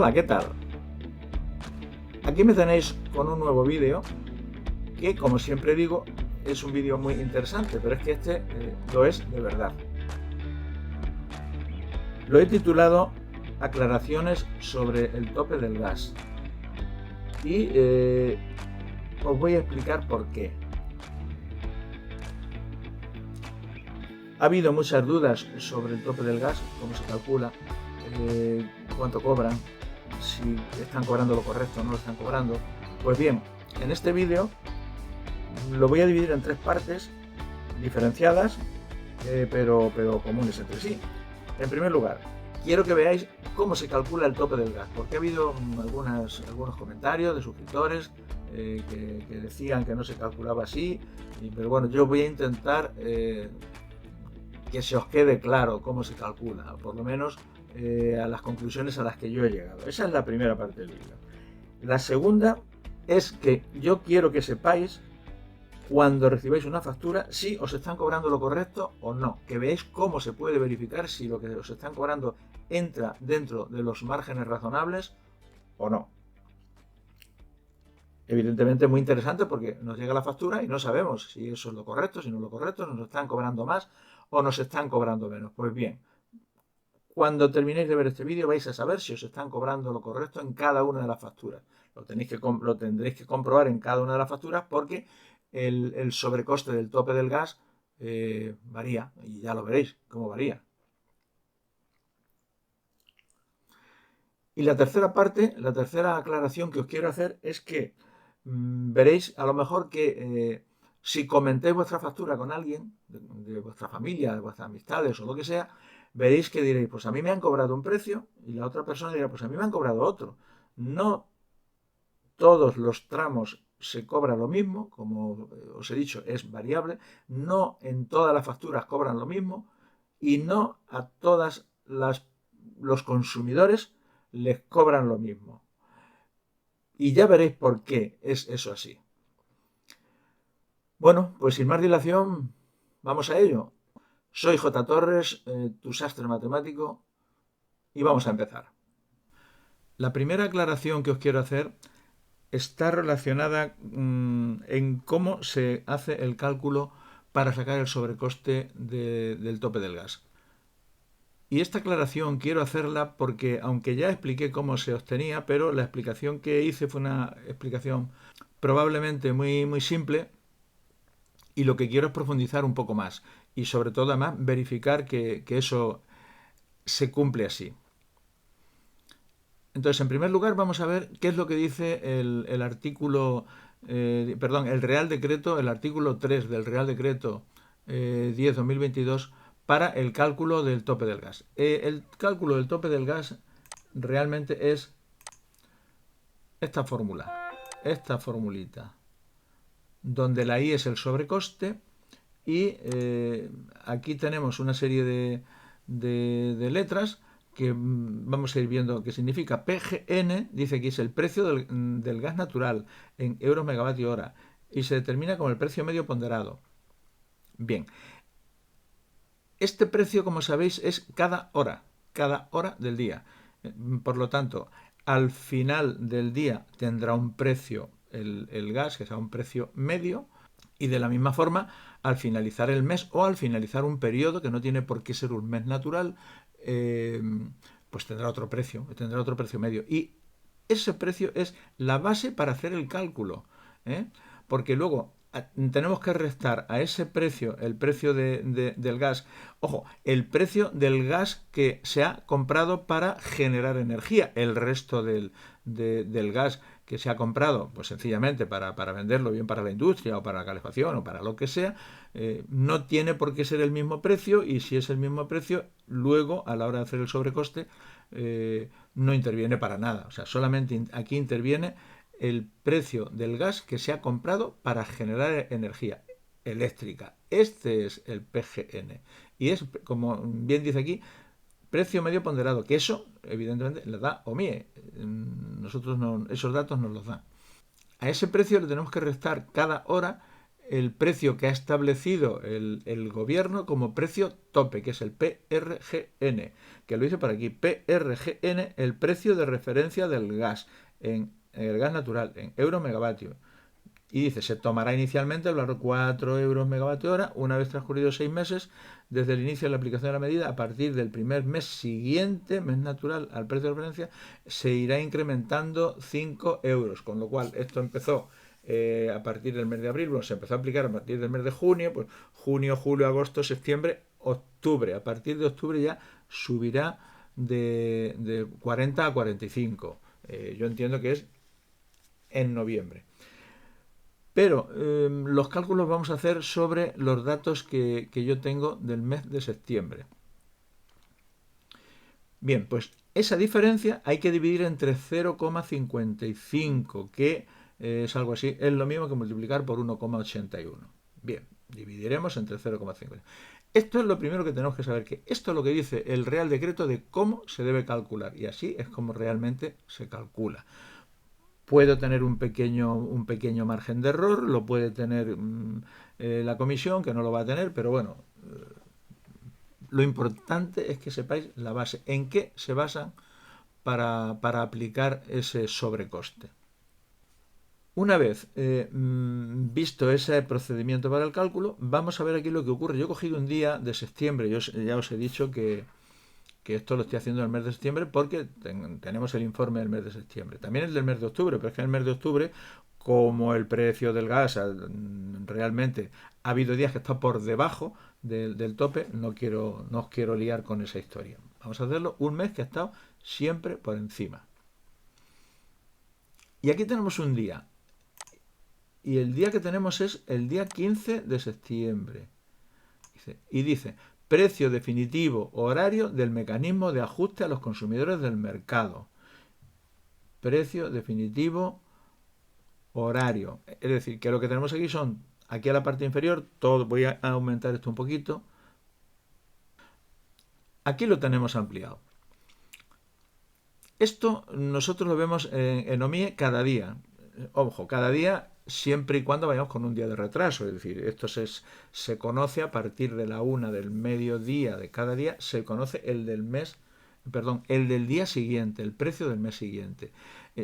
Hola, ¿qué tal? Aquí me tenéis con un nuevo vídeo que, como siempre digo, es un vídeo muy interesante, pero es que este lo es de verdad. Lo he titulado Aclaraciones sobre el tope del gas y os voy a explicar por qué. Ha habido muchas dudas sobre el tope del gas, cómo se calcula, cuánto cobran, si están cobrando lo correcto o no lo están cobrando. Pues bien, en este vídeo lo voy a dividir en tres partes diferenciadas, pero comunes entre sí. En primer lugar, quiero que veáis cómo se calcula el tope del gas, porque ha habido algunos comentarios de suscriptores que decían que no se calculaba así, pero bueno, yo voy a intentar que se os quede claro cómo se calcula, por lo menos a las conclusiones a las que yo he llegado. Esa es la primera parte del vídeo. La segunda es que yo quiero que sepáis, cuando recibáis una factura, si os están cobrando lo correcto o no, que veáis cómo se puede verificar si lo que os están cobrando entra dentro de los márgenes razonables o no. Evidentemente muy interesante porque nos llega la factura y no sabemos si eso es lo correcto, si no es lo correcto, nos están cobrando más o nos están cobrando menos. Pues bien, cuando terminéis de ver este vídeo vais a saber si os están cobrando lo correcto en cada una de las facturas. Lo tendréis que comprobar en cada una de las facturas porque el sobrecoste del tope del gas varía, y ya lo veréis cómo varía. Y la tercera parte, la tercera aclaración que os quiero hacer es que veréis a lo mejor que si comentéis vuestra factura con alguien de vuestra familia, de vuestras amistades o lo que sea, veréis que diréis, pues a mí me han cobrado un precio, y la otra persona dirá, pues a mí me han cobrado otro. No todos los tramos se cobra lo mismo, como os he dicho, es variable. No en todas las facturas cobran lo mismo y no a todos los consumidores les cobran lo mismo. Y ya veréis por qué es eso así. Bueno, pues sin más dilación, vamos a ello. Soy J. Torres, tu sastre matemático, y vamos a empezar. La primera aclaración que os quiero hacer está relacionada en cómo se hace el cálculo para sacar el sobrecoste del tope del gas. Y esta aclaración quiero hacerla porque, aunque ya expliqué cómo se obtenía, pero la explicación que hice fue una explicación probablemente muy simple, y lo que quiero es profundizar un poco más y sobre todo además verificar que eso se cumple así. Entonces, en primer lugar, vamos a ver qué es lo que dice el artículo, el Real Decreto, el artículo 3 del Real Decreto 10/2022 para el cálculo del tope del gas. El cálculo del tope del gas realmente es esta fórmula, esta formulita, donde la I es el sobrecoste y aquí tenemos una serie de letras que vamos a ir viendo qué significa. PGN dice que es el precio del gas natural en euros megavatio hora y se determina como el precio medio ponderado. Bien, este precio, como sabéis, es cada hora del día. Por lo tanto, al final del día tendrá un precio el gas, que será un precio medio, y de la misma forma, al finalizar el mes o al finalizar un periodo, que no tiene por qué ser un mes natural, pues tendrá otro precio medio. Y ese precio es la base para hacer el cálculo, porque luego tenemos que restar a ese precio el precio del gas. Ojo, el precio del gas que se ha comprado para generar energía. El resto del gas que se ha comprado, pues sencillamente para venderlo bien para la industria o para la calefacción o para lo que sea, no tiene por qué ser el mismo precio, y si es el mismo precio, luego a la hora de hacer el sobrecoste no interviene para nada. O sea, solamente aquí interviene el precio del gas que se ha comprado para generar energía eléctrica. Este es el PGN. Y es, como bien dice aquí, precio medio ponderado, que eso evidentemente le da OMIE. Nosotros esos datos nos los dan. A ese precio le tenemos que restar cada hora el precio que ha establecido el gobierno como precio tope, que es el PRGN, que lo dice por aquí, PRGN, el precio de referencia del gas, en el gas natural, en euro megavatio. Y dice, se tomará inicialmente el valor 4 euros megavatio hora una vez transcurridos 6 meses desde el inicio de la aplicación de la medida. A partir del primer mes siguiente, mes natural, al precio de referencia, se irá incrementando 5 euros. Con lo cual, esto empezó a partir del mes de abril, bueno, se empezó a aplicar a partir del mes de junio, pues junio, julio, agosto, septiembre, octubre. A partir de octubre ya subirá de 40 a 45. Yo entiendo que es en noviembre. Pero los cálculos vamos a hacer sobre los datos que yo tengo del mes de septiembre. Bien, pues esa diferencia hay que dividir entre 0,55, que es algo así, es lo mismo que multiplicar por 1,81. Bien, dividiremos entre 0,5. Esto es lo primero que tenemos que saber, que esto es lo que dice el Real Decreto de cómo se debe calcular, y así es como realmente se calcula. Puede tener un pequeño margen de error, lo puede tener la comisión, que no lo va a tener, pero bueno, lo importante es que sepáis la base, en qué se basan para aplicar ese sobrecoste. Una vez visto ese procedimiento para el cálculo, vamos a ver aquí lo que ocurre. Yo he cogido un día de septiembre, yo ya os he dicho que esto lo estoy haciendo en el mes de septiembre porque tenemos el informe del mes de septiembre. También el del mes de octubre, pero es que en el mes de octubre, como el precio del gas realmente ha habido días que está por debajo del tope, no os quiero liar con esa historia. Vamos a hacerlo un mes que ha estado siempre por encima. Y aquí tenemos un día. Y el día que tenemos es el día 15 de septiembre. Y dice, precio definitivo horario del mecanismo de ajuste a los consumidores del mercado. Precio definitivo horario. Es decir, que lo que tenemos aquí son, aquí a la parte inferior, todo, voy a aumentar esto un poquito. Aquí lo tenemos ampliado. Esto nosotros lo vemos en OMIE cada día. Ojo, cada día siempre y cuando vayamos con un día de retraso. Es decir, esto se conoce a partir de la 1 del mediodía de cada día, se conoce el del mes, perdón, el del día siguiente, el precio del mes siguiente.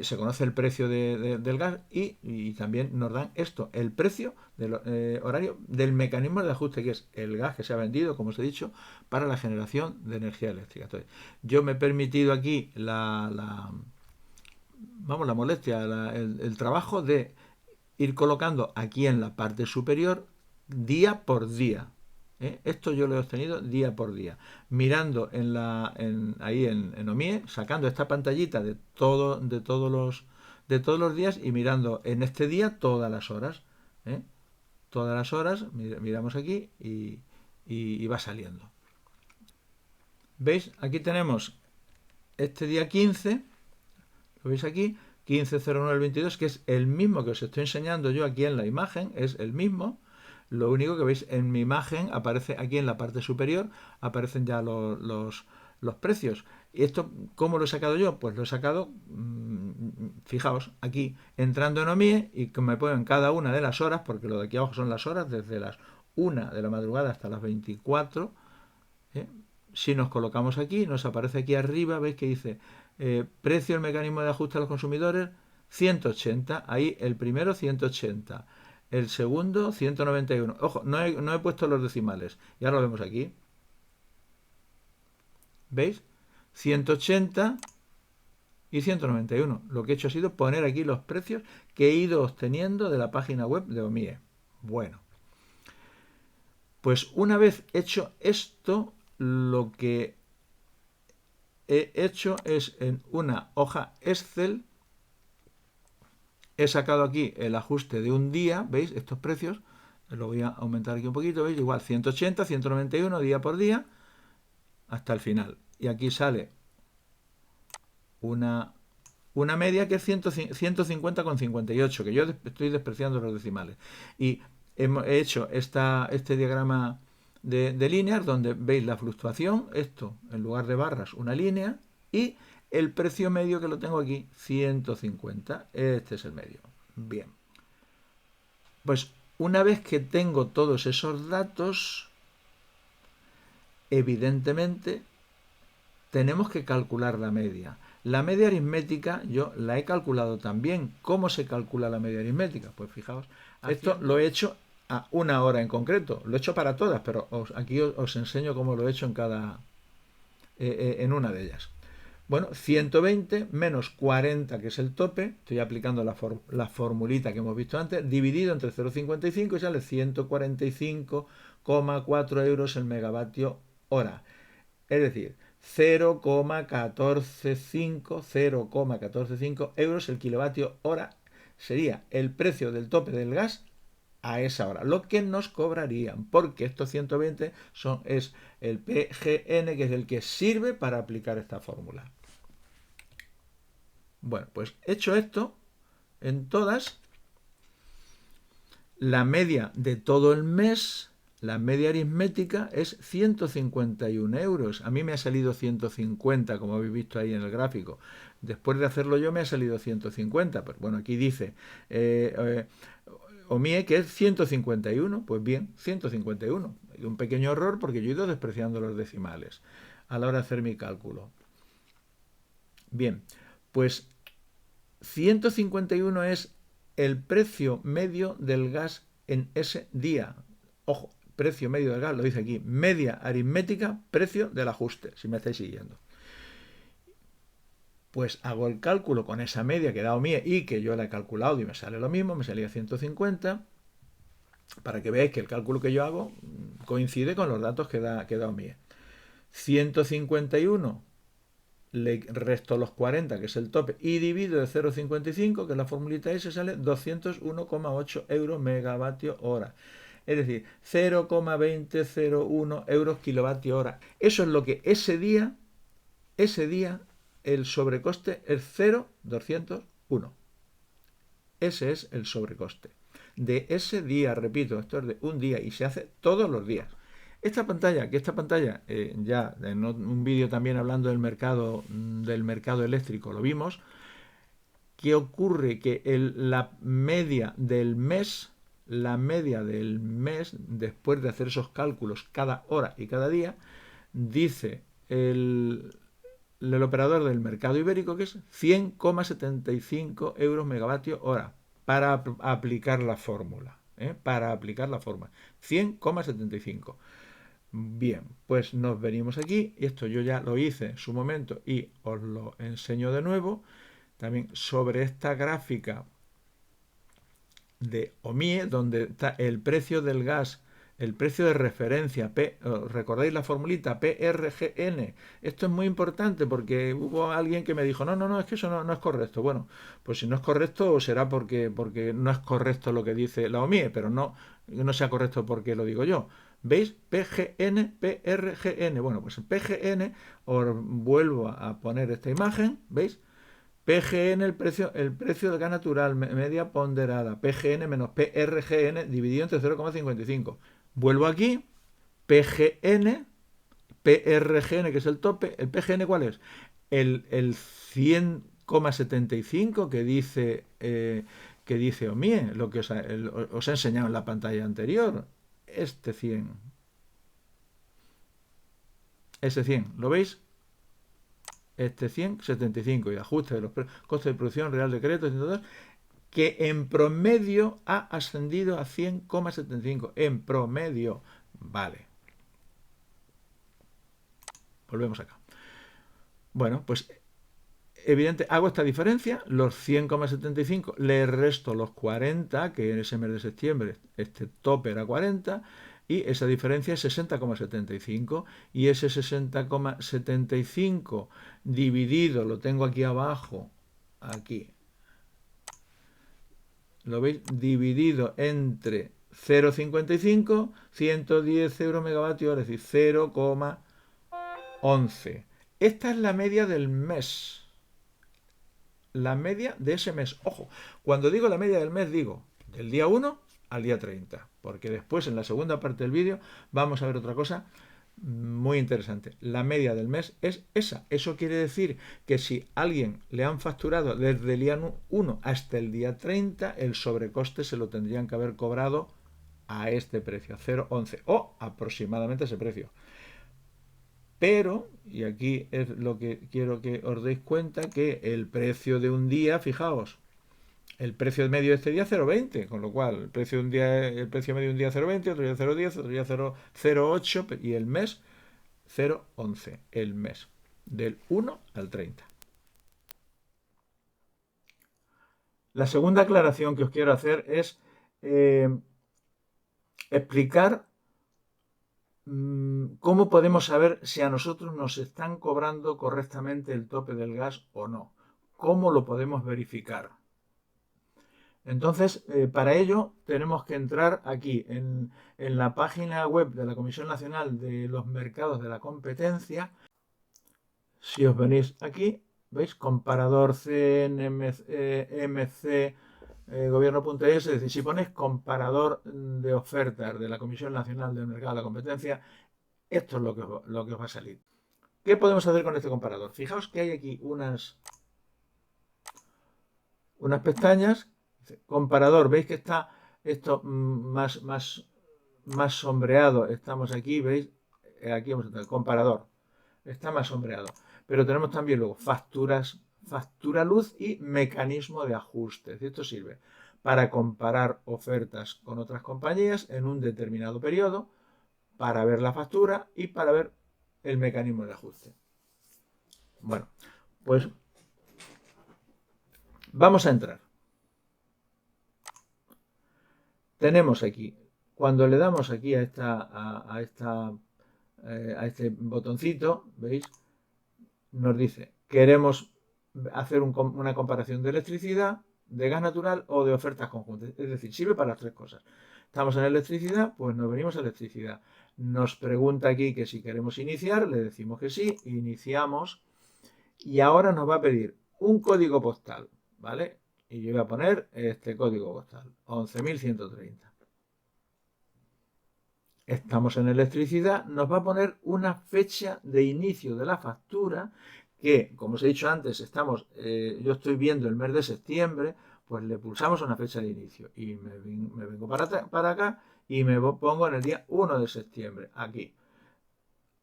Se conoce el precio del gas y también nos dan esto, el precio del horario del mecanismo de ajuste, que es el gas que se ha vendido, como os he dicho, para la generación de energía eléctrica. Entonces, yo me he permitido aquí la molestia, el trabajo de ir colocando aquí en la parte superior día por día. Esto yo lo he obtenido día por día. Mirando ahí en OMIE, sacando esta pantallita de todos los días y mirando en este día todas las horas. Todas las horas, miramos aquí y va saliendo. ¿Veis? Aquí tenemos este día 15, ¿lo veis aquí? 15.09.22, que es el mismo que os estoy enseñando yo aquí en la imagen, es el mismo. Lo único que veis en mi imagen aparece aquí en la parte superior, aparecen ya los precios. ¿Y esto cómo lo he sacado yo? Pues lo he sacado, fijaos, aquí entrando en OMIE y que me ponen cada una de las horas, porque lo de aquí abajo son las horas, desde las 1 de la madrugada hasta las 24. Si nos colocamos aquí, nos aparece aquí arriba, veis que dice precio del mecanismo de ajuste a los consumidores 180, ahí el primero 180, el segundo 191. Ojo, no he puesto los decimales, ya lo vemos aquí. ¿Veis? 180 y 191. Lo que he hecho ha sido poner aquí los precios que he ido obteniendo de la página web de OMIE. Bueno, pues una vez hecho esto, lo que he hecho es en una hoja Excel, he sacado aquí el ajuste de un día, ¿veis? Estos precios, lo voy a aumentar aquí un poquito, ¿veis? Igual 180, 191 día por día hasta el final. Y aquí sale una media que es 150,58, que yo estoy despreciando los decimales. Y he hecho este diagrama de líneas donde veis la fluctuación, esto en lugar de barras, una línea, y el precio medio que lo tengo aquí, 150. Este es el medio. Bien. Pues Una vez que tengo todos esos datos, evidentemente tenemos que calcular la media. La media aritmética yo la he calculado también. ¿Cómo se calcula la media aritmética? Pues fijaos, esto lo he hecho a una hora en concreto. Lo he hecho para todas, pero aquí os enseño cómo lo he hecho en una de ellas. Bueno, 120 menos 40, que es el tope, estoy aplicando la formulita que hemos visto antes, dividido entre 0,55 y sale 145,4 euros el megavatio hora. Es decir, 0,145 euros el kilovatio hora sería el precio del tope del gas a esa hora, lo que nos cobrarían, porque estos 120 es el PGN, que es el que sirve para aplicar esta fórmula. Bueno, pues hecho esto, en todas, la media de todo el mes, la media aritmética es 151 euros. A mí me ha salido 150, como habéis visto ahí en el gráfico. Después de hacerlo yo me ha salido 150. Pero bueno, aquí dice OMIE que es 151. Pues bien, 151. Hay un pequeño error porque yo he ido despreciando los decimales a la hora de hacer mi cálculo. Bien, pues 151 es el precio medio del gas en ese día. Ojo, precio medio del gas, lo dice aquí, media aritmética, precio del ajuste, si me estáis siguiendo. Pues hago el cálculo con esa media que da OMIE y que yo la he calculado y me sale lo mismo, me salía 150, para que veáis que el cálculo que yo hago coincide con los datos que da OMIE. 151 le resto los 40, que es el tope, y divido de 0,55, que es la formulita esa, sale 201,8 euros megavatio hora. Es decir, 0,2001 euros kilovatio hora. Eso es lo que ese día el sobrecoste es 0,201. Ese es el sobrecoste de ese día, repito, esto es de un día y se hace todos los días. Esta pantalla, ya en un vídeo también hablando del mercado eléctrico lo vimos, ¿qué ocurre? Que la media del mes, después de hacer esos cálculos cada hora y cada día, dice el operador del mercado ibérico que es 100,75 euros megavatio hora para aplicar la fórmula. Para aplicar la fórmula. 100,75. Bien, pues nos venimos aquí, y esto yo ya lo hice en su momento y os lo enseño de nuevo, también sobre esta gráfica de OMIE, donde está el precio del gas, el precio de referencia, ¿recordáis la formulita? PRGN. Esto es muy importante porque hubo alguien que me dijo, no, es que eso no es correcto. Bueno, pues si no es correcto será porque no es correcto lo que dice la OMIE, pero no sea correcto porque lo digo yo. ¿Veis? PGN, PRGN. Bueno, pues en PGN os vuelvo a poner esta imagen, ¿veis? PGN, el precio de gas natural, media ponderada, PGN menos PRGN dividido entre 0,55. Vuelvo aquí, PGN, PRGN, que es el tope. ¿El PGN cuál es? El 100,75 que dice OMIE, lo que os he enseñado en la pantalla anterior. Este 100. Ese 100, ¿lo veis? Este 100,75 y ajuste de los costes de producción, real decreto, 102, que en promedio ha ascendido a 100,75. En promedio. Vale. Volvemos acá. Bueno, pues evidente, hago esta diferencia, los 100,75 le resto los 40, que en ese mes de septiembre este tope era 40, y esa diferencia es 60,75, y ese 60,75 dividido, lo tengo aquí abajo, aquí, ¿lo veis? Dividido entre 0,55, 110 euros megavatio hora, es decir, 0,11. Esta es la media del mes. La media de ese mes. Ojo, cuando digo la media del mes digo del día 1 al día 30, porque después en la segunda parte del vídeo vamos a ver otra cosa muy interesante. La media del mes es esa. Eso quiere decir que si a alguien le han facturado desde el día 1 hasta el día 30, el sobrecoste se lo tendrían que haber cobrado a este precio, a 0,11 o aproximadamente ese precio. Pero, y aquí es lo que quiero que os deis cuenta, que el precio de un día, fijaos, el precio medio de este día es 0,20, con lo cual el precio medio de un día es 0,20, otro día 0,10, otro día 0,08 y el mes 0,11, el mes, del 1 al 30. La segunda aclaración que os quiero hacer es eh, explicar cómo podemos saber si a nosotros nos están cobrando correctamente el tope del gas o no. ¿Cómo lo podemos verificar? Entonces, para ello tenemos que entrar aquí en la página web de la Comisión Nacional de los Mercados de la Competencia. Si os venís aquí, ¿veis? Comparador CNMC gobierno.es, es decir, si ponéis comparador de ofertas de la Comisión Nacional del Mercado de la Competencia, esto es lo que os va a salir. ¿Qué podemos hacer con este comparador? Fijaos que hay aquí unas pestañas. Comparador, veis que está esto más sombreado. Estamos aquí, veis, aquí vamos a entrar, comparador. Está más sombreado. Pero tenemos también luego factura luz y mecanismo de ajuste. Esto sirve para comparar ofertas con otras compañías en un determinado periodo, para ver la factura y para ver el mecanismo de ajuste. Bueno, pues vamos a entrar. Tenemos aquí, cuando le damos aquí a este botoncito, ¿veis? Nos dice, queremos hacer una comparación de electricidad, de gas natural o de ofertas conjuntas. Es decir, sirve para las tres cosas. Estamos en electricidad, pues nos venimos a electricidad. Nos pregunta aquí que si queremos iniciar, le decimos que sí, iniciamos y ahora nos va a pedir un código postal, ¿vale? Y yo voy a poner este código postal, 11.130. Estamos en electricidad, nos va a poner una fecha de inicio de la factura que, como os he dicho antes, yo estoy viendo el mes de septiembre, pues le pulsamos una fecha de inicio y me vengo para acá y me pongo en el día 1 de septiembre, aquí.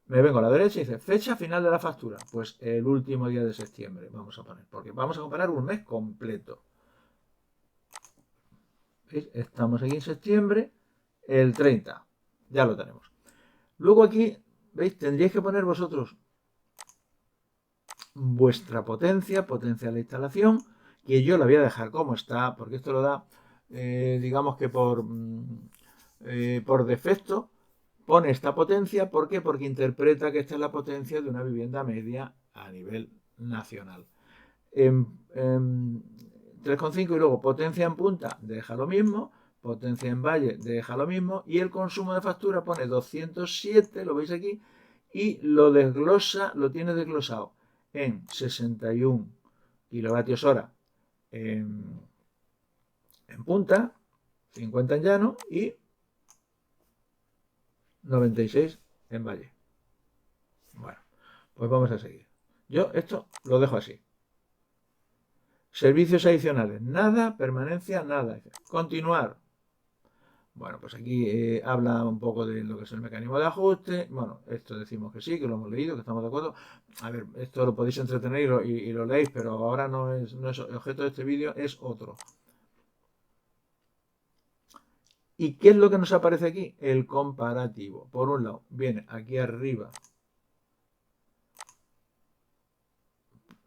Me vengo a la derecha y dice fecha final de la factura, pues el último día de septiembre vamos a poner, porque vamos a comparar un mes completo. ¿Veis? Estamos aquí en septiembre, el 30, ya lo tenemos. Luego aquí, ¿veis? Tendríais que poner vosotros vuestra potencia de la instalación, que yo la voy a dejar como está, porque esto lo da, digamos que por defecto, pone esta potencia. ¿Por qué? Porque interpreta que esta es la potencia de una vivienda media a nivel nacional. 3,5 y luego potencia en punta deja lo mismo, potencia en valle deja lo mismo y el consumo de factura pone 207, lo veis aquí, y lo tiene desglosado en 61 kilovatios hora en punta, 50 en llano y 96 en valle. Bueno, pues vamos a seguir. Yo esto lo dejo así. Servicios adicionales, nada, permanencia, nada. Continuar. Bueno, pues aquí habla un poco de lo que es el mecanismo de ajuste. Bueno, esto decimos que sí, que lo hemos leído, que estamos de acuerdo. A ver, esto lo podéis entretener y lo leéis, pero ahora no es el objeto de este vídeo, es otro. ¿Y qué es lo que nos aparece aquí? El comparativo. Por un lado, viene aquí arriba.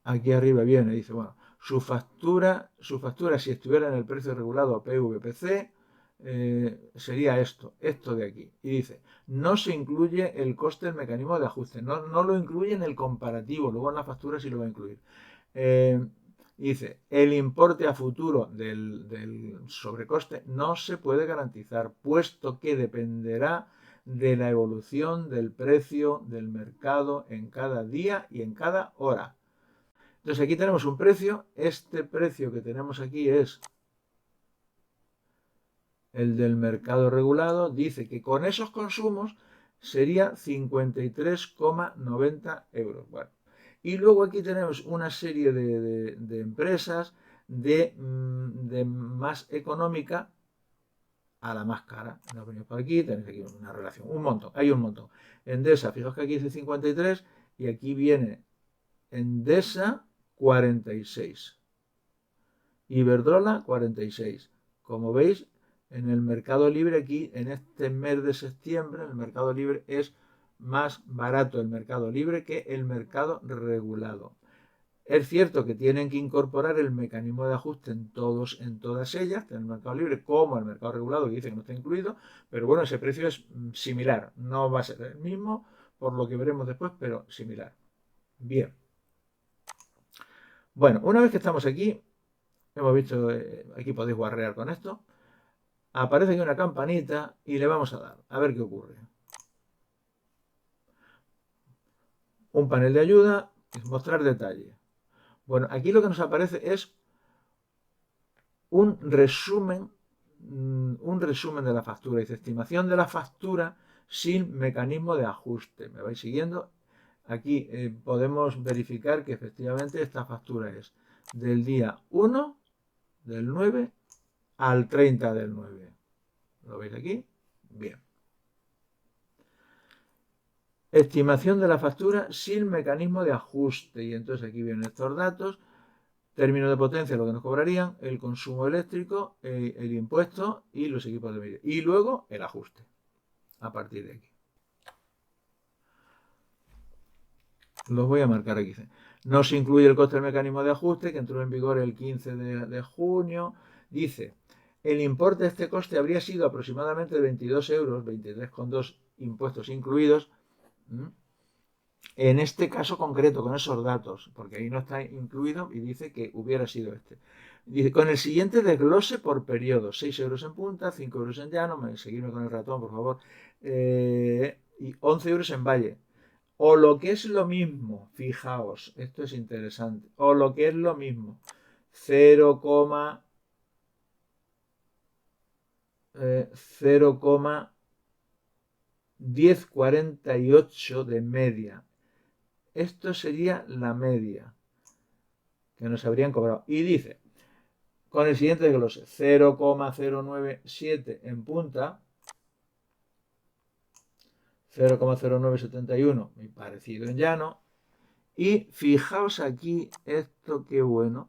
Aquí arriba viene, dice, bueno, su factura si estuviera en el precio regulado PVPC, sería esto de aquí. Y dice, no se incluye el coste del mecanismo de ajuste, no lo incluye en el comparativo, luego en la factura sí lo va a incluir. Dice, el importe a futuro del sobrecoste no se puede garantizar, puesto que dependerá de la evolución del precio del mercado en cada día y en cada hora. Entonces aquí tenemos un precio, este precio que tenemos aquí es el del mercado regulado, dice que con esos consumos sería 53,90 euros. Bueno, y luego aquí tenemos una serie de empresas de más económica, a la más cara. Nos venimos por aquí, tenéis aquí una relación, un montón, hay un montón. Endesa, fijaos que aquí dice 53 y aquí viene Endesa 46. Iberdrola 46. Como veis, en el mercado libre aquí, en este mes de septiembre, el mercado libre es más barato el mercado libre que el mercado regulado. Es cierto que tienen que incorporar el mecanismo de ajuste en todas ellas, en el mercado libre como el mercado regulado, que dice que no está incluido, pero bueno, ese precio es similar, no va a ser el mismo, por lo que veremos después, pero similar. Bien. Bueno, una vez que estamos aquí, hemos visto, aquí podéis guarrear con esto, aparece aquí una campanita y le vamos a dar, a ver qué ocurre. Un panel de ayuda, mostrar detalle. Bueno, aquí lo que nos aparece es un resumen de la factura. Dice estimación de la factura sin mecanismo de ajuste. ¿Me vais siguiendo? Aquí podemos verificar que efectivamente esta factura es del día 1 del 9 al 30 del 9. ¿Lo veis aquí? Bien. Estimación de la factura sin mecanismo de ajuste. Y entonces aquí vienen estos datos. Término de potencia, lo que nos cobrarían, el consumo eléctrico, el impuesto y los equipos de medida. Y luego el ajuste, a partir de aquí. Los voy a marcar aquí. No se incluye el coste del mecanismo de ajuste, que entró en vigor el 15 de junio. Dice, el importe de este coste habría sido aproximadamente de 22 euros, 23,2 impuestos incluidos, en este caso concreto, con esos datos, porque ahí no está incluido y dice que hubiera sido este. Dice, con el siguiente desglose por periodo, 6 euros en punta, 5 euros en llano, seguidme con el ratón, por favor, y 11 euros en valle. O lo que es lo mismo, fijaos, esto es interesante, o lo que es lo mismo, 0,1048 de media. Esto sería la media que nos habrían cobrado. Y dice, con el siguiente desglose, 0,097 en punta, 0,0971, muy parecido en llano. Y fijaos aquí, esto qué bueno,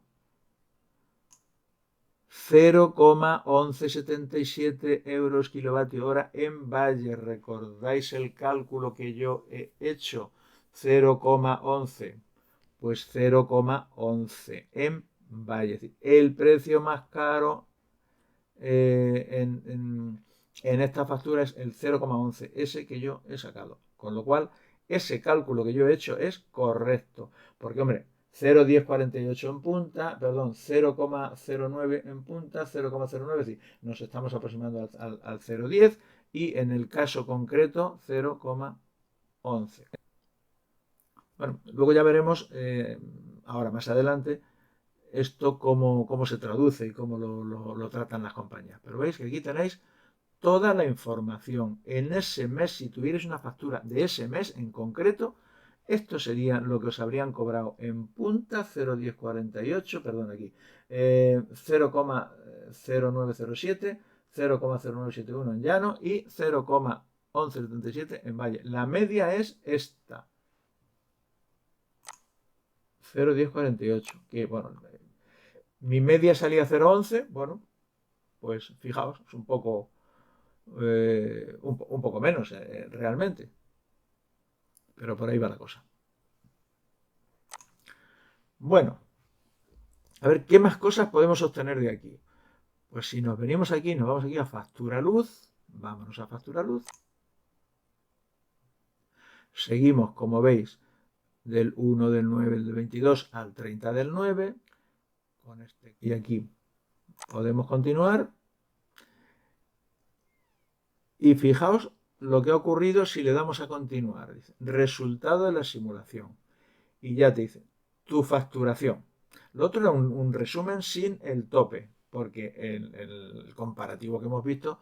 0,1177 euros kilovatio hora en valle. ¿Recordáis el cálculo que yo he hecho? 0,11. Pues 0,11 en valle. El precio más caro en esta factura es el 0,11, ese que yo he sacado. Con lo cual, ese cálculo que yo he hecho es correcto. Porque, hombre, 0,1048 en punta, perdón, 0,09 en punta, 0,09, es decir, nos estamos aproximando al 0,10 y en el caso concreto 0,11. Bueno, luego ya veremos, ahora más adelante, esto cómo se traduce y cómo lo tratan las compañías. Pero veis que aquí tenéis toda la información. En ese mes, si tuvierais una factura de ese mes en concreto, esto sería lo que os habrían cobrado en punta 0,1048, perdón, aquí, 0,0907, 0,0971 en llano y 0,1177 en valle. La media es esta. 0,1048, que bueno, mi media salía 0,11, bueno, pues fijaos, es un poco, un poco menos realmente, pero por ahí va la cosa. Bueno, a ver, ¿qué más cosas podemos obtener de aquí? Pues si nos venimos aquí, nos vamos aquí a factura luz, vámonos a factura luz, seguimos, como veis, del 1 del 9 del 22 al 30 del 9, con este, y aquí podemos continuar. Y fijaos lo que ha ocurrido si le damos a continuar. Dice, resultado de la simulación. Y ya te dice, tu facturación. Lo otro era un resumen sin el tope, porque el comparativo que hemos visto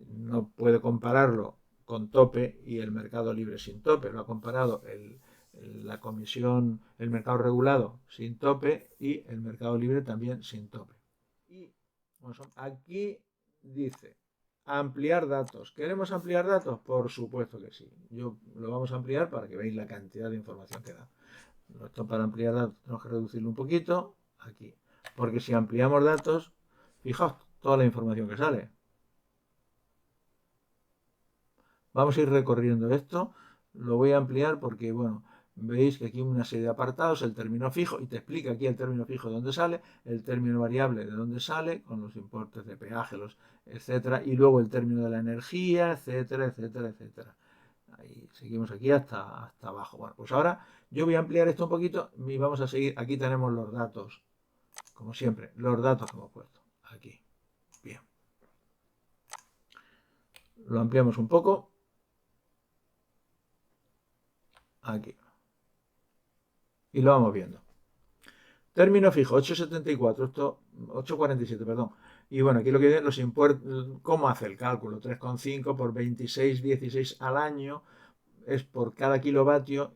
no puede compararlo con tope y el mercado libre sin tope. Lo ha comparado la comisión, el mercado regulado sin tope y el mercado libre también sin tope. Y bueno, aquí dice, ampliar datos. ¿Queremos ampliar datos? Por supuesto que sí. Yo lo vamos a ampliar para que veáis la cantidad de información que da. Esto para ampliar datos tenemos que reducirlo un poquito aquí. Porque si ampliamos datos, fijaos toda la información que sale. Vamos a ir recorriendo esto. Lo voy a ampliar porque, bueno, veis que aquí hay una serie de apartados, el término fijo, y te explica aquí el término fijo de dónde sale, el término variable de dónde sale, con los importes de peaje, etcétera, y luego el término de la energía, etcétera, etcétera, etcétera. Ahí seguimos aquí hasta abajo. Bueno, pues ahora yo voy a ampliar esto un poquito y vamos a seguir. Aquí tenemos los datos, como siempre, los datos que hemos puesto. Aquí. Bien. Lo ampliamos un poco. Aquí. Y lo vamos viendo. Término fijo, 8,74, esto, 8,47, perdón. Y bueno, aquí lo que los impuestos, ¿cómo hace el cálculo? 3,5 por 26,16 al año es por cada kilovatio,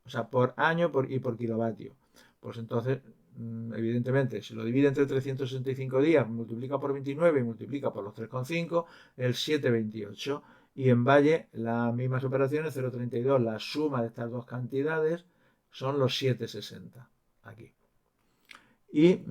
o sea, por año y por kilovatio. Pues entonces, evidentemente, si lo divide entre 365 días, multiplica por 29 y multiplica por los 3,5, el 7,28. Y en Valle, las mismas operaciones, 0,32, la suma de estas dos cantidades son los 7,60. Aquí. Y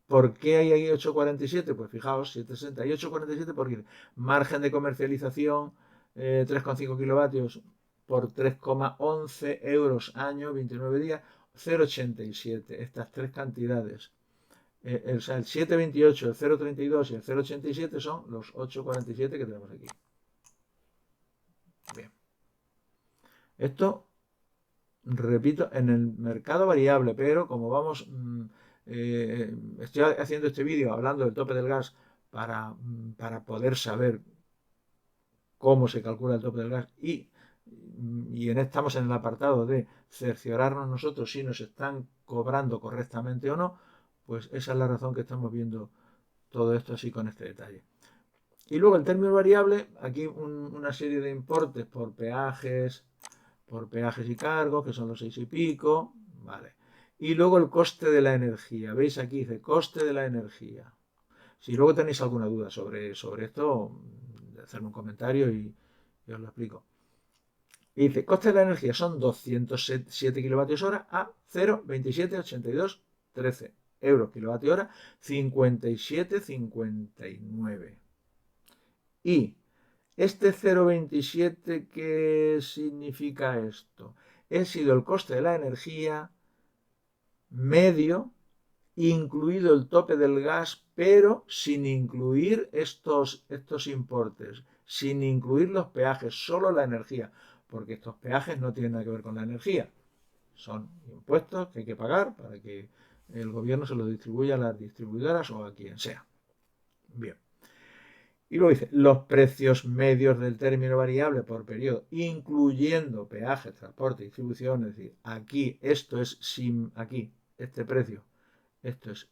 ¿por qué hay ahí 8,47? Pues fijaos, 7,60 y 8,47 porque margen de comercialización 3,5 kilovatios por 3,11 euros año, 29 días, 0,87. Estas tres cantidades. O sea, el 7,28, el 0,32 y el 0,87 son los 8,47 que tenemos aquí. Bien. Esto, repito, en el mercado variable, pero como vamos... estoy haciendo este vídeo hablando del tope del gas para poder saber cómo se calcula el tope del gas estamos en el apartado de cerciorarnos nosotros si nos están cobrando correctamente o no, pues esa es la razón que estamos viendo todo esto así con este detalle. Y luego el término variable, aquí una serie de importes por peajes y cargos, que son los 6 y pico, vale. Y luego el coste de la energía. ¿Veis aquí? Dice coste de la energía. Si luego tenéis alguna duda sobre esto, hacerme un comentario y os lo explico. Y dice, coste de la energía son 207 kilovatios hora a 0,278213 euros kilovatio hora, 57,59. Y este 0,27, ¿qué significa esto? Ha sido el coste de la energía medio, incluido el tope del gas, pero sin incluir estos importes, sin incluir los peajes, solo la energía, porque estos peajes no tienen nada que ver con la energía. Son impuestos que hay que pagar para que el gobierno se los distribuya a las distribuidoras o a quien sea. Bien. Y luego dice, los precios medios del término variable por periodo, incluyendo peajes, transporte, distribución, es decir, aquí esto es sin, aquí, este precio, esto es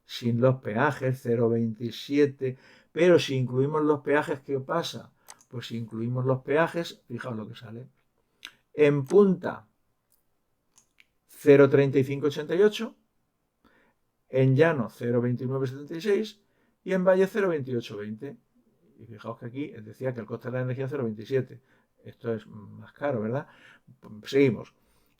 sin los peajes, 0,27, pero si incluimos los peajes, ¿qué pasa? Pues si incluimos los peajes, fijaos lo que sale. En punta, 0,3588, en llano, 0,2976 y en valle, 0,2820. Y fijaos que aquí decía que el coste de la energía es 0,27. Esto es más caro, ¿verdad? Seguimos.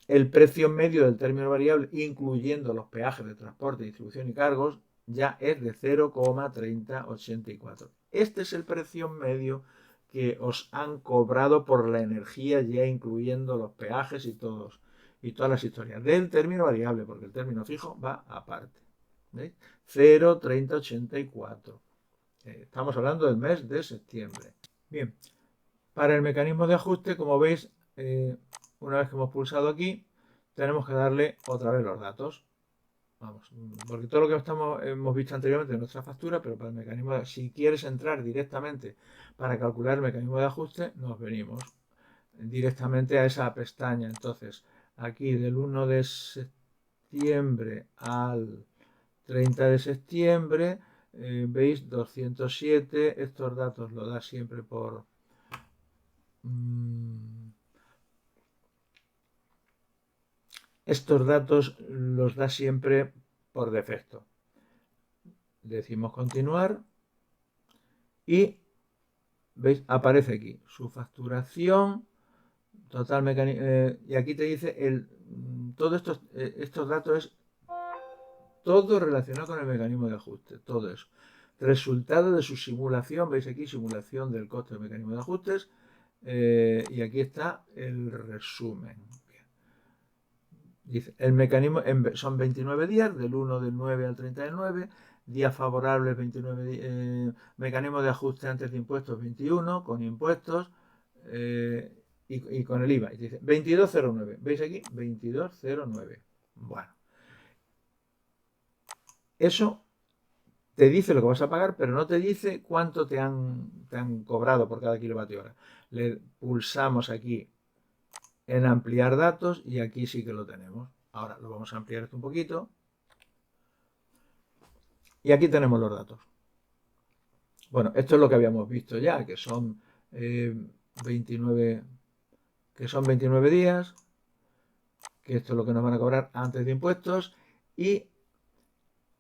El precio medio del término variable, incluyendo los peajes de transporte, distribución y cargos, ya es de 0,3084. Este es el precio medio que os han cobrado por la energía, ya incluyendo los peajes y todas las historias del término variable, porque el término fijo va aparte. ¿Veis? 0,3084. Estamos hablando del mes de septiembre. Bien, para el mecanismo de ajuste, como veis, una vez que hemos pulsado aquí, tenemos que darle otra vez los datos. Vamos, porque todo lo que hemos visto anteriormente en nuestra factura, pero para el mecanismo, si quieres entrar directamente para calcular el mecanismo de ajuste, nos venimos directamente a esa pestaña. Entonces, aquí del 1 de septiembre al 30 de septiembre, veis 207, estos datos lo da siempre por... estos datos los da siempre por defecto. Decimos continuar y veis, aparece aquí su facturación total y aquí te dice todos estos datos es todo relacionado con el mecanismo de ajuste, todo eso. Resultado de su simulación, veis aquí simulación del coste del mecanismo de ajustes, y aquí está el resumen. Bien. Dice, el mecanismo son 29 días, del 1 del 9 al 30 del 9, días favorables 29, mecanismo de ajuste antes de impuestos 21, con impuestos y con el IVA. Y dice 2209, ¿veis aquí? 2209. Bueno, eso te dice lo que vas a pagar, pero no te dice cuánto te han cobrado por cada kilovatio hora. Le pulsamos aquí en ampliar datos y aquí sí que lo tenemos. Ahora lo vamos a ampliar esto un poquito. Y aquí tenemos los datos. Bueno, esto es lo que habíamos visto ya, que son 29, que son 29 días, que esto es lo que nos van a cobrar antes de impuestos. Y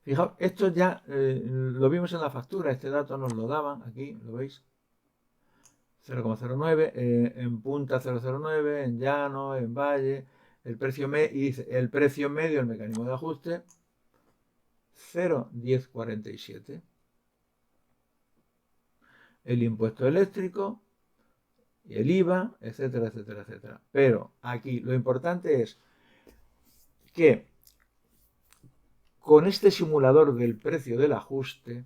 fijaos, esto ya lo vimos en la factura, este dato nos lo daban, aquí lo veis, 0,09, en punta 0,09, en llano, en valle, el precio medio, y dice el precio medio, el mecanismo de ajuste, 0,1047. El impuesto eléctrico y el IVA, etcétera, etcétera, etcétera. Pero aquí lo importante es que con este simulador del precio del ajuste,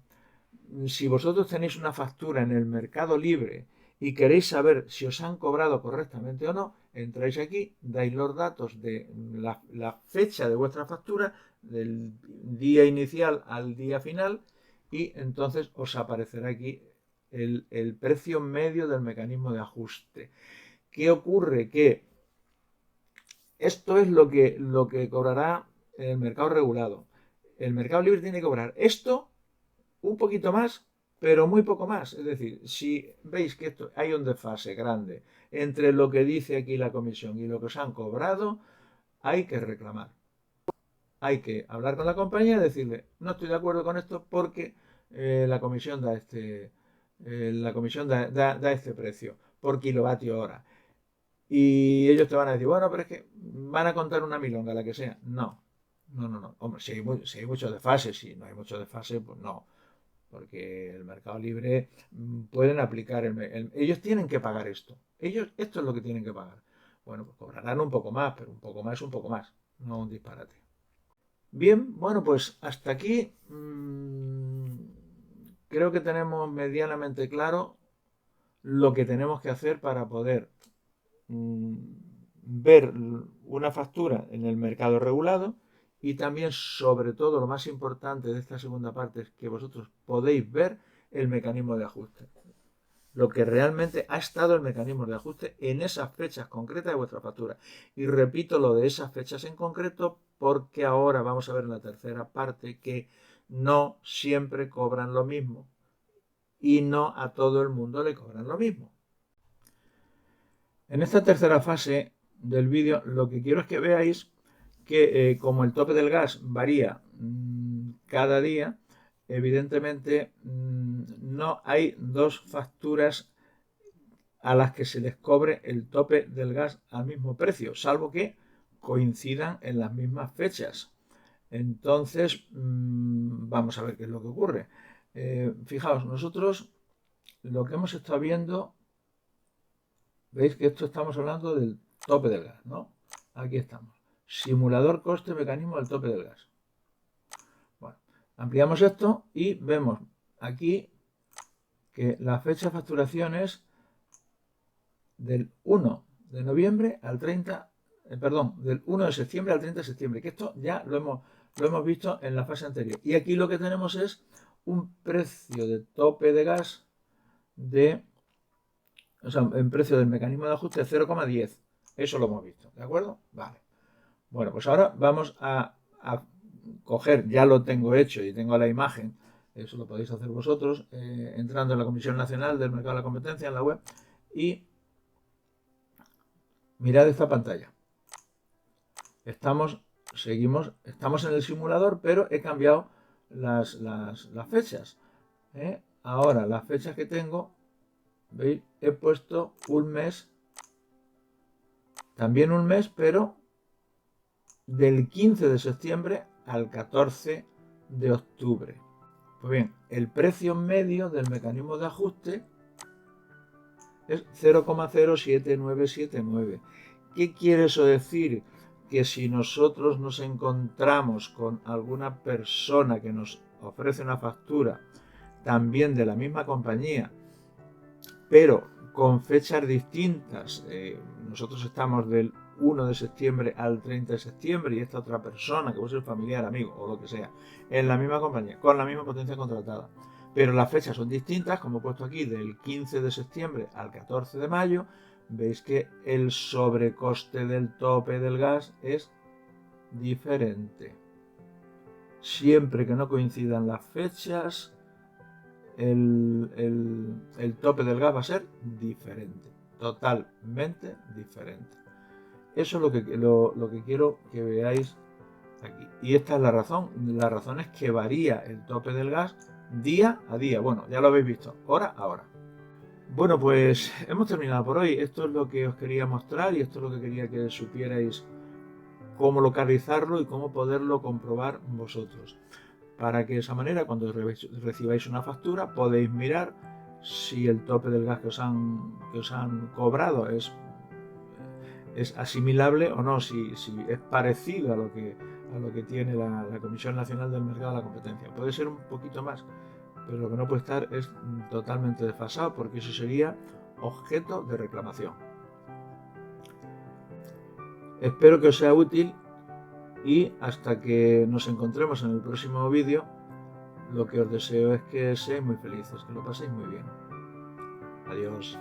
si vosotros tenéis una factura en el mercado libre y queréis saber si os han cobrado correctamente o no, entráis aquí, dais los datos de la fecha de vuestra factura, del día inicial al día final, y entonces os aparecerá aquí el precio medio del mecanismo de ajuste. ¿Qué ocurre? Que esto es lo que cobrará el mercado regulado. El mercado libre tiene que cobrar esto un poquito más, pero muy poco más. Es decir, si veis que esto hay un desfase grande entre lo que dice aquí la comisión y lo que os han cobrado, hay que reclamar. Hay que hablar con la compañía y decirle, no estoy de acuerdo con esto porque la comisión da este precio por kilovatio hora. Y ellos te van a decir, bueno, pero es que van a contar una milonga, la que sea. No, no. Hombre, si hay mucho desfase, si no hay mucho desfase, pues no. Porque el mercado libre pueden aplicar, ellos tienen que pagar esto. Esto es lo que tienen que pagar. Bueno, pues cobrarán un poco más, pero un poco más es un poco más, no un disparate. Bien, bueno, pues hasta aquí creo que tenemos medianamente claro lo que tenemos que hacer para poder ver una factura en el mercado regulado y también, sobre todo, lo más importante de esta segunda parte es que vosotros podéis ver el mecanismo de ajuste. Lo que realmente ha estado el mecanismo de ajuste en esas fechas concretas de vuestra factura. Y repito lo de esas fechas en concreto porque ahora vamos a ver en la tercera parte que no siempre cobran lo mismo y no a todo el mundo le cobran lo mismo. En esta tercera fase del vídeo lo que quiero es que veáis que como el tope del gas varía cada día, evidentemente no hay dos facturas a las que se les cobre el tope del gas al mismo precio, salvo que coincidan en las mismas fechas. Entonces, vamos a ver qué es lo que ocurre. Fijaos, nosotros lo que hemos estado viendo, veis que esto estamos hablando del tope del gas, ¿no? Aquí estamos. Simulador coste mecanismo del tope del gas. Bueno, ampliamos esto y vemos aquí que la fecha de facturación es del 1 de noviembre al 30, del 1 de septiembre al 30 de septiembre, que esto ya lo hemos visto en la fase anterior. Y aquí lo que tenemos es un precio de tope de gas en precio del mecanismo de ajuste de 0,10. Eso lo hemos visto, ¿de acuerdo? Vale. Bueno, pues ahora vamos a coger, ya lo tengo hecho y tengo la imagen, eso lo podéis hacer vosotros, entrando en la Comisión Nacional del Mercado de la Competencia en la web y mirad esta pantalla. Estamos en el simulador, pero he cambiado las fechas. ahora las fechas que tengo, ¿veis? He puesto un mes, también un mes, pero del 15 de septiembre al 14 de octubre. Pues bien, el precio medio del mecanismo de ajuste es 0,07979. ¿Qué quiere eso decir? Que si nosotros nos encontramos con alguna persona que nos ofrece una factura también de la misma compañía, pero con fechas distintas, nosotros estamos del 1 de septiembre al 30 de septiembre y esta otra persona, que puede ser familiar, amigo o lo que sea, en la misma compañía, con la misma potencia contratada, pero las fechas son distintas, como he puesto aquí, del 15 de septiembre al 14 de mayo, veis que el sobrecoste del tope del gas es diferente. Siempre que no coincidan las fechas, el tope del gas va a ser diferente, totalmente diferente. Eso es lo que quiero que veáis aquí. Y esta es la razón. La razón es que varía el tope del gas día a día. Bueno, ya lo habéis visto, hora a hora. Bueno, pues hemos terminado por hoy. Esto es lo que os quería mostrar y esto es lo que quería que supierais cómo localizarlo y cómo poderlo comprobar vosotros. Para que de esa manera, cuando recibáis una factura, podéis mirar si el tope del gas que os han cobrado es asimilable o no, si es parecido a lo que tiene la Comisión Nacional del Mercado de la Competencia. Puede ser un poquito más, pero lo que no puede estar es totalmente desfasado, porque eso sería objeto de reclamación. Espero que os sea útil y hasta que nos encontremos en el próximo vídeo, lo que os deseo es que seáis muy felices, que lo paséis muy bien. Adiós.